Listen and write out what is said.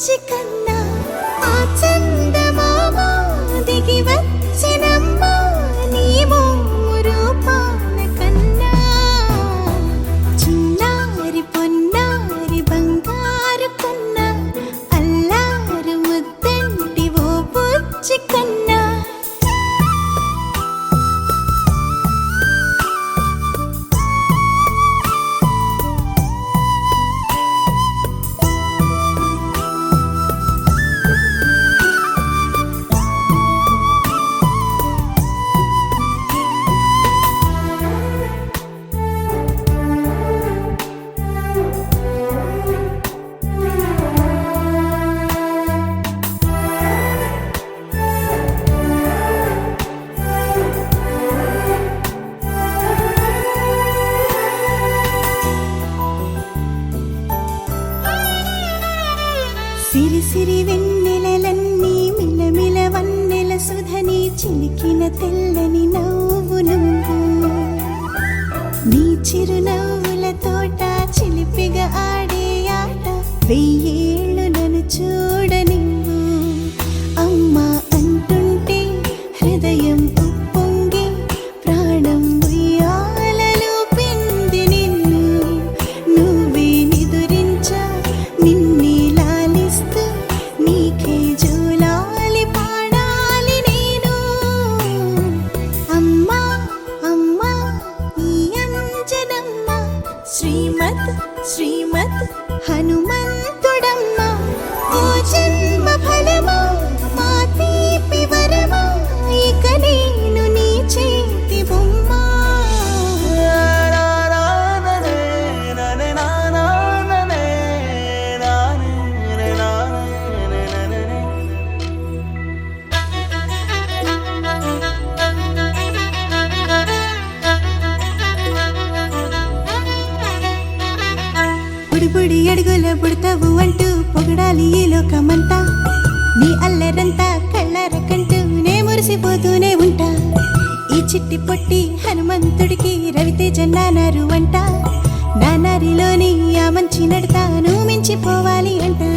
బుజ్జి కన్నా ఆ చందమామ దిగి వచ్చినమ్మ నీ మోము రూపాన కన్నా చిన్నారి పొన్నారి బంగారు కన్నా అల్లారు ముద్దంటి ఓ బుజ్జి కన్నా సిరి సిరి వెన్నెలలన్నీ మిలమిల వన్నెల సుధని చిలికిన తెల్లని నవ్వు నువ్వు నీ చిరునవ్వుల తోట చిలిపిగా ఆడే ఆట వెయ్యేళ్ళు నన్ను చూడనివ్వు అమ్మా అంటుంటే హృదయం ఉప్పొంగి ప్రాణం ఉయ్యాలలో పిండి నిన్ను నువ్వే నిదురించా నిన్నే నీకే జోలాలి పాడాలి నేను అమ్మా అమ్మా ఈ అంజనమ్మ శ్రీమత్ శ్రీమత్ హనుమంతుడమ్మ ఓ జన్మ ఫలమా మా తీపి వరమా ఇక నేను నీ చేతి బొమ్మ బుడి అడుగుల బుడతావు అంటూ పొగడాలి ఈ లోకమంతా నీ అల్లరంతా కళ్ళారకంటూ నే మురిసిపోతూనే ఉంటా ఈ చిట్టి పొట్టి హనుమంతుడికి రవితేజ నానారు అంట నానారిలోని ఆ మంచి నడతాను మించిపోవాలి అంట